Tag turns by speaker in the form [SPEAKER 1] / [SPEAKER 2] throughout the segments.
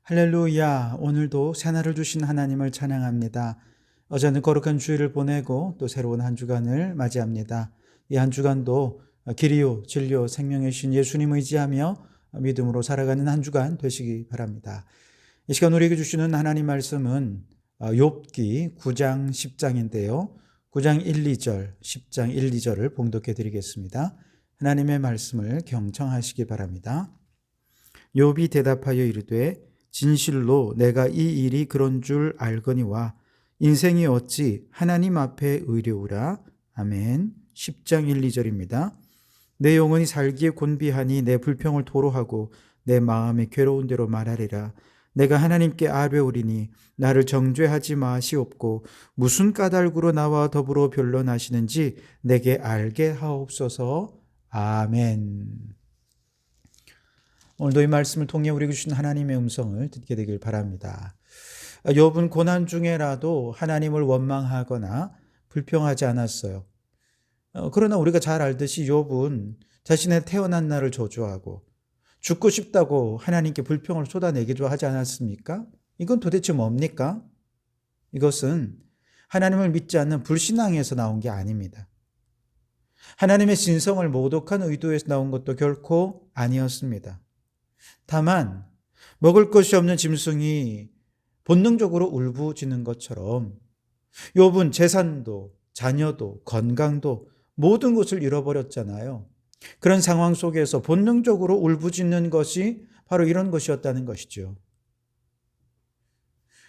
[SPEAKER 1] 할렐루야. 오늘도 새날을 주신 하나님을 찬양합니다. 어제는 거룩한 주일을 보내고 또 새로운 한 주간을 맞이합니다. 이 한 주간도 길이요 진리요 생명의 신 예수님 의지하며 믿음으로 살아가는 한 주간 되시기 바랍니다. 이 시간 우리에게 주시는 하나님 말씀은 욥기 9장 10장인데요. 9장 1, 2절, 10장 1, 2절을 봉독해 드리겠습니다. 하나님의 말씀을 경청하시기 바랍니다. 욥이 대답하여 이르되 진실로 내가 이 일이 그런 줄 알거니와 인생이 어찌 하나님 앞에 의뢰우라. 아멘. 10장 1, 2절입니다. 내 영혼이 살기에 곤비하니 내 불평을 토로하고 내 마음이 괴로운 대로 말하리라. 내가 하나님께 아뢰오리니 나를 정죄하지 마시옵고 무슨 까닭으로 나와 더불어 변론하시는지 내게 알게 하옵소서. 아멘. 오늘도 이 말씀을 통해 우리에게 주신 하나님의 음성을 듣게 되길 바랍니다. 욥은 고난 중에라도 하나님을 원망하거나 불평하지 않았어요. 그러나 우리가 잘 알듯이 욥은 자신의 태어난 날을 저주하고 죽고 싶다고 하나님께 불평을 쏟아내기도 하지 않았습니까? 이건 도대체 뭡니까? 이것은 하나님을 믿지 않는 불신앙에서 나온 게 아닙니다. 하나님의 신성을 모독한 의도에서 나온 것도 결코 아니었습니다. 다만 먹을 것이 없는 짐승이 본능적으로 울부짖는 것처럼 욥은 재산도 자녀도 건강도 모든 것을 잃어버렸잖아요. 그런 상황 속에서 본능적으로 울부짖는 것이 바로 이런 것이었다는 것이죠.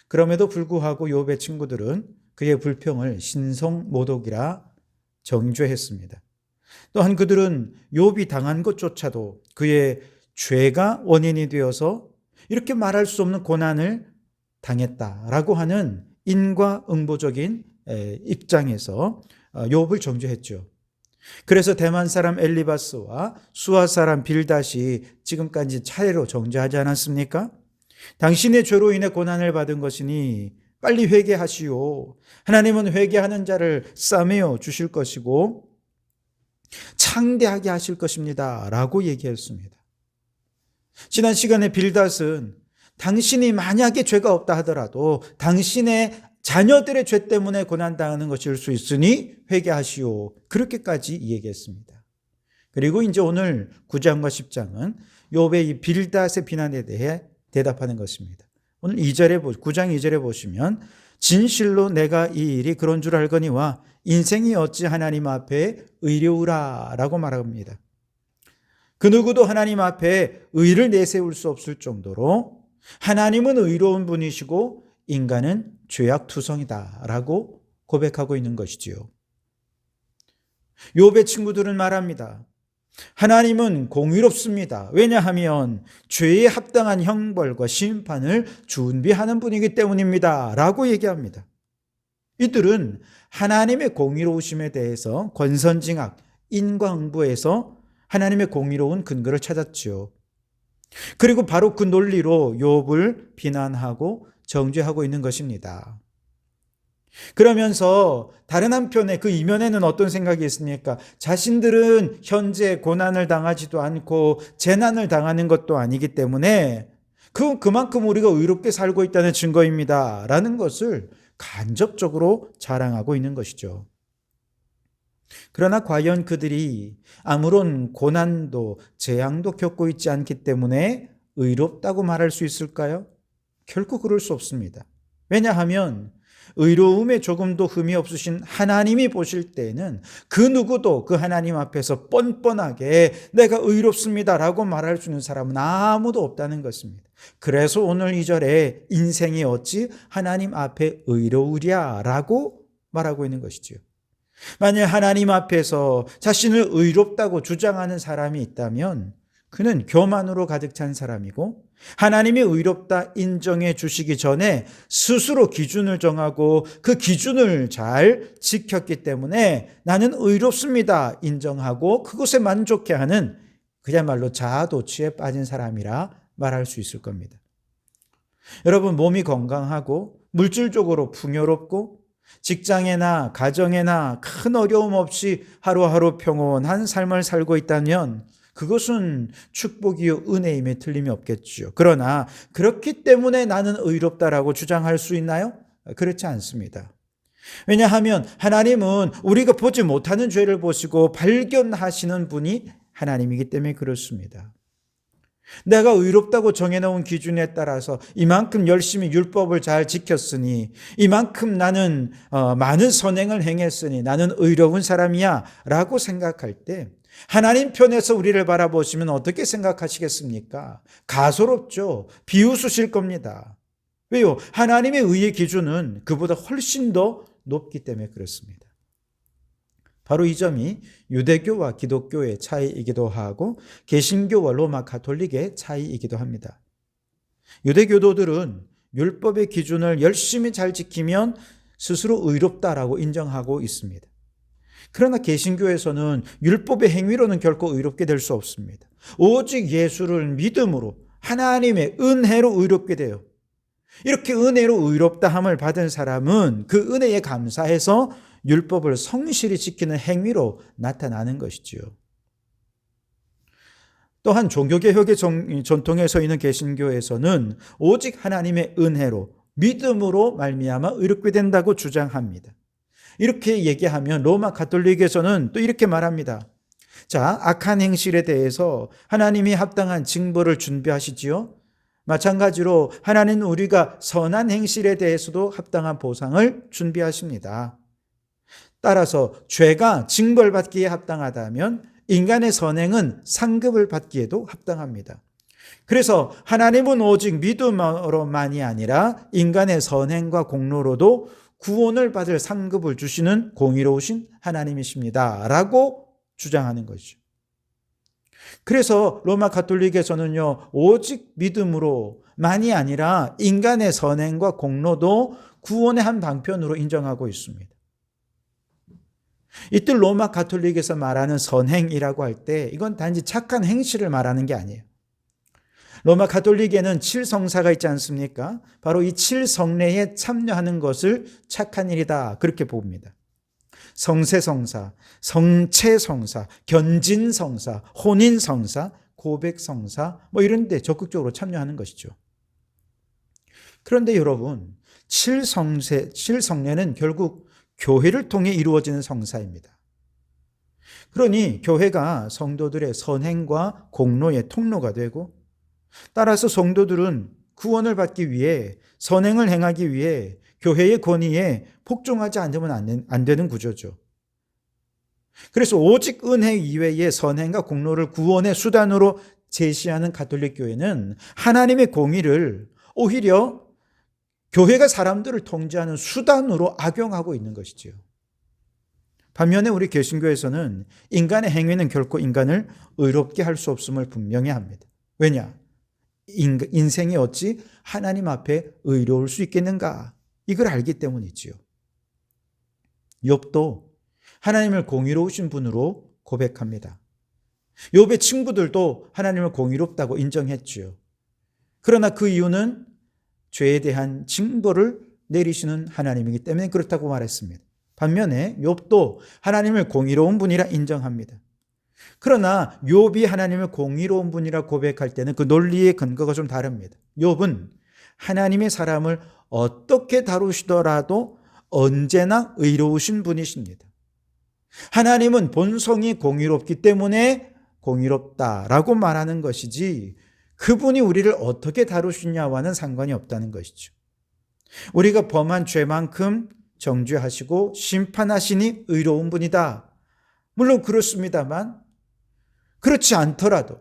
[SPEAKER 1] 그럼에도 불구하고 욥의 친구들은 그의 불평을 신성모독이라 정죄했습니다. 또한 그들은 욥이 당한 것조차도 그의 죄가 원인이 되어서 이렇게 말할 수 없는 고난을 당했다라고 하는 인과응보적인 입장에서 욥을 정죄했죠. 그래서 대만 사람 엘리바스와 수아 사람 빌닷이 지금까지 차례로 정죄하지 않았습니까? 당신의 죄로 인해 고난을 받은 것이니 빨리 회개하시오. 하나님은 회개하는 자를 싸매어 주실 것이고 창대하게 하실 것입니다 라고 얘기했습니다. 지난 시간에 빌닷은 당신이 만약에 죄가 없다 하더라도 당신의 자녀들의 죄 때문에 고난당하는 것일 수 있으니 회개하시오. 그렇게까지 얘기했습니다. 그리고 이제 오늘 9장과 10장은 욥의 이 빌닷의 비난에 대해 대답하는 것입니다. 오늘 9장 2절에 보시면 진실로 내가 이 일이 그런 줄 알거니와 인생이 어찌 하나님 앞에 의뢰우라 라고 말합니다. 그 누구도 하나님 앞에 의를 내세울 수 없을 정도로 하나님은 의로운 분이시고 인간은 죄악투성이다 라고 고백하고 있는 것이지요. 욥의 친구들은 말합니다. 하나님은 공의롭습니다. 왜냐하면 죄에 합당한 형벌과 심판을 준비하는 분이기 때문입니다 라고 얘기합니다. 이들은 하나님의 공의로우심에 대해서 권선징악, 인과응보에서 하나님의 공의로운 근거를 찾았지요. 그리고 바로 그 논리로 욥을 비난하고 정죄하고 있는 것입니다. 그러면서 다른 한편에 그 이면에는 어떤 생각이 있습니까? 자신들은 현재 고난을 당하지도 않고 재난을 당하는 것도 아니기 때문에 그만큼 우리가 의롭게 살고 있다는 증거입니다 라는 것을 간접적으로 자랑하고 있는 것이죠. 그러나 과연 그들이 아무런 고난도 재앙도 겪고 있지 않기 때문에 의롭다고 말할 수 있을까요? 결코 그럴 수 없습니다. 왜냐하면 의로움에 조금도 흠이 없으신 하나님이 보실 때에는 그 누구도 그 하나님 앞에서 뻔뻔하게 내가 의롭습니다 라고 말할 수 있는 사람은 아무도 없다는 것입니다. 그래서 오늘 2절에 인생이 어찌 하나님 앞에 의로우랴 라고 말하고 있는 것이지요. 만약 하나님 앞에서 자신을 의롭다고 주장하는 사람이 있다면 그는 교만으로 가득 찬 사람이고 하나님이 의롭다 인정해 주시기 전에 스스로 기준을 정하고 그 기준을 잘 지켰기 때문에 나는 의롭습니다 인정하고 그것에 만족해하는 그야말로 자아도취에 빠진 사람이라 말할 수 있을 겁니다. 여러분, 몸이 건강하고 물질적으로 풍요롭고 직장에나 가정에나 큰 어려움 없이 하루하루 평온한 삶을 살고 있다면 그것은 축복이요 은혜임에 틀림이 없겠죠. 그러나 그렇기 때문에 나는 의롭다라고 주장할 수 있나요? 그렇지 않습니다. 왜냐하면 하나님은 우리가 보지 못하는 죄를 보시고 발견하시는 분이 하나님이기 때문에 그렇습니다. 내가 의롭다고 정해놓은 기준에 따라서 이만큼 열심히 율법을 잘 지켰으니, 이만큼 나는 많은 선행을 행했으니 나는 의로운 사람이야 라고 생각할 때 하나님 편에서 우리를 바라보시면 어떻게 생각하시겠습니까? 가소롭죠. 비웃으실 겁니다. 왜요? 하나님의 의의 기준은 그보다 훨씬 더 높기 때문에 그렇습니다. 바로 이 점이 유대교와 기독교의 차이이기도 하고 개신교와 로마 가톨릭의 차이이기도 합니다. 유대교도들은 율법의 기준을 열심히 잘 지키면 스스로 의롭다라고 인정하고 있습니다. 그러나 개신교에서는 율법의 행위로는 결코 의롭게 될 수 없습니다. 오직 예수를 믿음으로 하나님의 은혜로 의롭게 돼요. 이렇게 은혜로 의롭다함을 받은 사람은 그 은혜에 감사해서 율법을 성실히 지키는 행위로 나타나는 것이지요. 또한 종교개혁의 전통에 서 있는 개신교에서는 오직 하나님의 은혜로 믿음으로 말미암아 의롭게 된다고 주장합니다. 이렇게 얘기하면 로마 가톨릭에서는 또 이렇게 말합니다. 자, 악한 행실에 대해서 하나님이 합당한 징벌을 준비하시지요. 마찬가지로 하나님은 우리가 선한 행실에 대해서도 합당한 보상을 준비하십니다. 따라서 죄가 징벌받기에 합당하다면 인간의 선행은 상급을 받기에도 합당합니다. 그래서 하나님은 오직 믿음으로만이 아니라 인간의 선행과 공로로도 구원을 받을 상급을 주시는 공의로우신 하나님이십니다 라고 주장하는 것이죠. 그래서 로마 가톨릭에서는요, 오직 믿음으로만이 아니라 인간의 선행과 공로도 구원의 한 방편으로 인정하고 있습니다. 이들 로마 가톨릭에서 말하는 선행이라고 할 때 이건 단지 착한 행실을 말하는 게 아니에요. 로마 가톨릭에는 7성사가 있지 않습니까? 바로 이 7성례에 참여하는 것을 착한 일이다 그렇게 봅니다. 성세성사, 성체성사, 견진성사, 혼인성사, 고백성사 이런 데 적극적으로 참여하는 것이죠. 그런데 여러분, 7성례는 결국 교회를 통해 이루어지는 성사입니다. 그러니 교회가 성도들의 선행과 공로의 통로가 되고, 따라서 성도들은 구원을 받기 위해 선행을 행하기 위해 교회의 권위에 복종하지 않으면 안 되는 구조죠. 그래서 오직 은혜 이외의 선행과 공로를 구원의 수단으로 제시하는 가톨릭 교회는 하나님의 공의를 오히려 교회가 사람들을 통제하는 수단으로 악용하고 있는 것이지요. 반면에 우리 개신교에서는 인간의 행위는 결코 인간을 의롭게 할 수 없음을 분명히 합니다. 왜냐? 인생이 어찌 하나님 앞에 의로울 수 있겠는가? 이걸 알기 때문이지요. 욥도 하나님을 공의로우신 분으로 고백합니다. 욥의 친구들도 하나님을 공의롭다고 인정했지요. 그러나 그 이유는 죄에 대한 징벌을 내리시는 하나님이기 때문에 그렇다고 말했습니다. 반면에 욥도 하나님을 공의로운 분이라 인정합니다. 그러나 욥이 하나님을 공의로운 분이라 고백할 때는 그 논리의 근거가 좀 다릅니다. 욥은 하나님의 사람을 어떻게 다루시더라도 언제나 의로우신 분이십니다. 하나님은 본성이 공의롭기 때문에 공의롭다라고 말하는 것이지 그분이 우리를 어떻게 다루시냐와는 상관이 없다는 것이죠. 우리가 범한 죄만큼 정죄하시고 심판하시니 의로운 분이다. 물론 그렇습니다만 그렇지 않더라도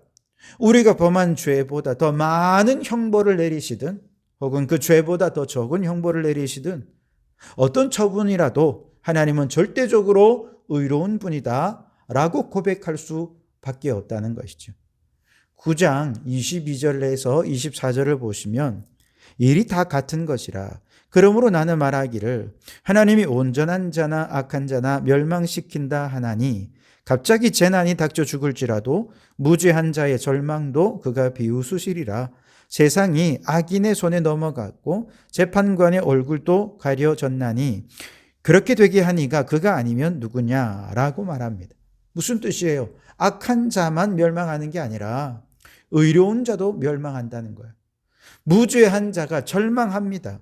[SPEAKER 1] 우리가 범한 죄보다 더 많은 형벌을 내리시든 혹은 그 죄보다 더 적은 형벌을 내리시든 어떤 처분이라도 하나님은 절대적으로 의로운 분이다 라고 고백할 수밖에 없다는 것이죠. 9장 22절에서 24절을 보시면 일이 다 같은 것이라 그러므로 나는 말하기를 하나님이 온전한 자나 악한 자나 멸망시킨다 하나니 갑자기 재난이 닥쳐 죽을지라도 무죄한 자의 절망도 그가 비웃으시리라. 세상이 악인의 손에 넘어갔고 재판관의 얼굴도 가려졌나니 그렇게 되게 하니가 그가 아니면 누구냐라고 말합니다. 무슨 뜻이에요? 악한 자만 멸망하는 게 아니라 의로운 자도 멸망한다는 거예요. 무죄한 자가 절망합니다.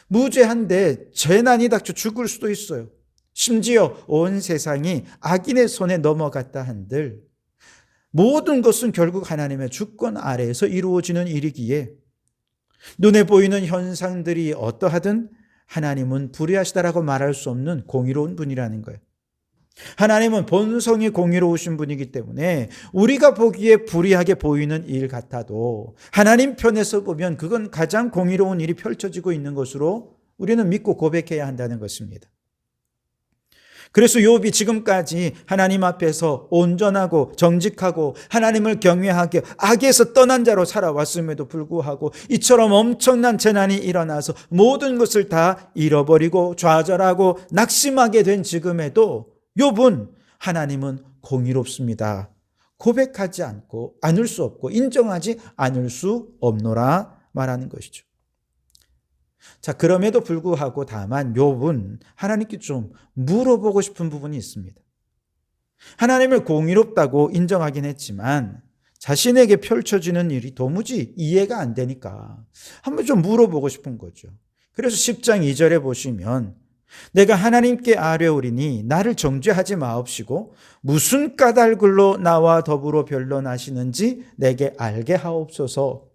[SPEAKER 1] 무죄한데 재난이 닥쳐 죽을 수도 있어요. 심지어 온 세상이 악인의 손에 넘어갔다 한들 모든 것은 결국 하나님의 주권 아래에서 이루어지는 일이기에 눈에 보이는 현상들이 어떠하든 하나님은 불의하시다라고 말할 수 없는 공의로운 분이라는 거예요. 하나님은 본성이 공의로우신 분이기 때문에 우리가 보기에 불의하게 보이는 일 같아도 하나님 편에서 보면 그건 가장 공의로운 일이 펼쳐지고 있는 것으로 우리는 믿고 고백해야 한다는 것입니다. 그래서 욥이 지금까지 하나님 앞에서 온전하고 정직하고 하나님을 경외하게 악에서 떠난 자로 살아왔음에도 불구하고 이처럼 엄청난 재난이 일어나서 모든 것을 다 잃어버리고 좌절하고 낙심하게 된 지금에도 욥은 하나님은 공의롭습니다. 고백하지 않고 않을 수 없고 인정하지 않을 수 없노라 말하는 것이죠. 자, 그럼에도 불구하고 다만 욥은 하나님께 좀 물어보고 싶은 부분이 있습니다. 하나님을 공의롭다고 인정하긴 했지만 자신에게 펼쳐지는 일이 도무지 이해가 안 되니까 한번 좀 물어보고 싶은 거죠. 그래서 10장 2절에 보시면 내가 하나님께 아뢰오리니 나를 정죄하지 마옵시고 무슨 까닭을로 나와 더불어 변론하시는지 내게 알게 하옵소서.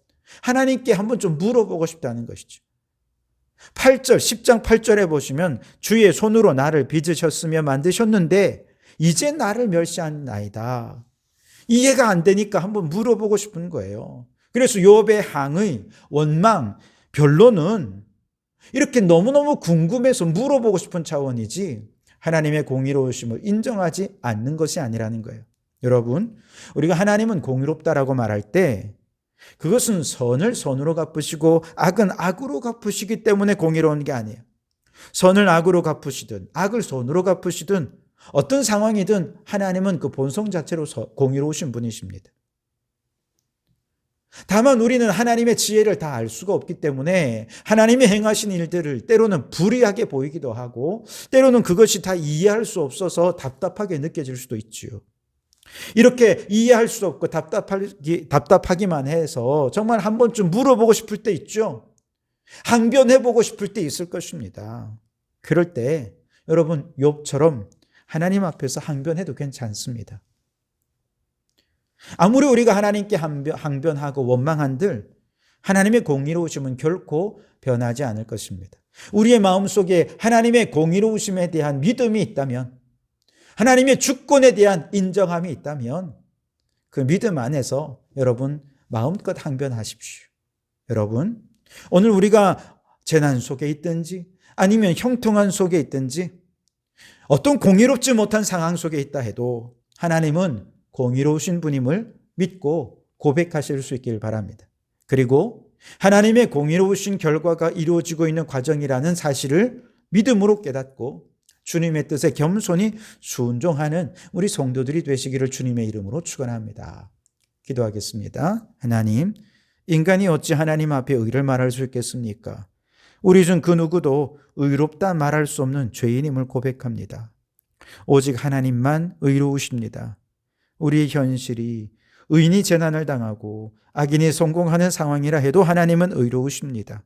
[SPEAKER 1] 하나님께 한번 좀 물어보고 싶다는 것이죠. 8절, 10장 8절에 보시면 주의 손으로 나를 빚으셨으며 만드셨는데 이제 나를 멸시하나이다. 이해가 안 되니까 한번 물어보고 싶은 거예요. 그래서 욥의 항의, 원망, 변론은 이렇게 너무너무 궁금해서 물어보고 싶은 차원이지 하나님의 공의로우심을 인정하지 않는 것이 아니라는 거예요. 여러분, 우리가 하나님은 공의롭다라고 말할 때 그것은 선을 선으로 갚으시고 악은 악으로 갚으시기 때문에 공의로운 게 아니에요. 선을 악으로 갚으시든 악을 선으로 갚으시든 어떤 상황이든 하나님은 그 본성 자체로 공의로우신 분이십니다. 다만 우리는 하나님의 지혜를 다 알 수가 없기 때문에 하나님이 행하신 일들을 때로는 불의하게 보이기도 하고 때로는 그것이 다 이해할 수 없어서 답답하게 느껴질 수도 있지요. 이렇게 이해할 수 없고 답답하기만 해서 정말 한 번쯤 물어보고 싶을 때 있죠. 항변해보고 싶을 때 있을 것입니다. 그럴 때 여러분 욥처럼 하나님 앞에서 항변해도 괜찮습니다. 아무리 우리가 하나님께 항변하고 원망한들 하나님의 공의로우심은 결코 변하지 않을 것입니다. 우리의 마음속에 하나님의 공의로우심에 대한 믿음이 있다면 하나님의 주권에 대한 인정함이 있다면 그 믿음 안에서 여러분 마음껏 항변하십시오. 여러분, 오늘 우리가 재난 속에 있든지 아니면 형통한 속에 있든지 어떤 공의롭지 못한 상황 속에 있다 해도 하나님은 공의로우신 분임을 믿고 고백하실 수 있길 바랍니다. 그리고 하나님의 공의로우신 결과가 이루어지고 있는 과정이라는 사실을 믿음으로 깨닫고 주님의 뜻에 겸손히 순종하는 우리 성도들이 되시기를 주님의 이름으로 축원합니다. 기도하겠습니다. 하나님, 인간이 어찌 하나님 앞에 의를 말할 수 있겠습니까? 우리 중 그 누구도 의롭다 말할 수 없는 죄인임을 고백합니다. 오직 하나님만 의로우십니다. 우리의 현실이 의인이 재난을 당하고 악인이 성공하는 상황이라 해도 하나님은 의로우십니다.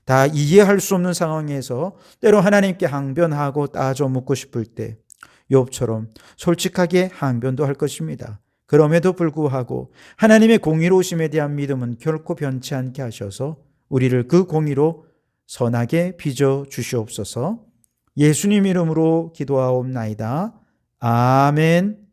[SPEAKER 1] 다 이해할 수 없는 상황에서 때로 하나님께 항변하고 따져 묻고 싶을 때 욥처럼 솔직하게 항변도 할 것입니다. 그럼에도 불구하고 하나님의 공의로우심에 대한 믿음은 결코 변치 않게 하셔서 우리를 그 공의로 선하게 빚어 주시옵소서. 예수님 이름으로 기도하옵나이다. 아멘.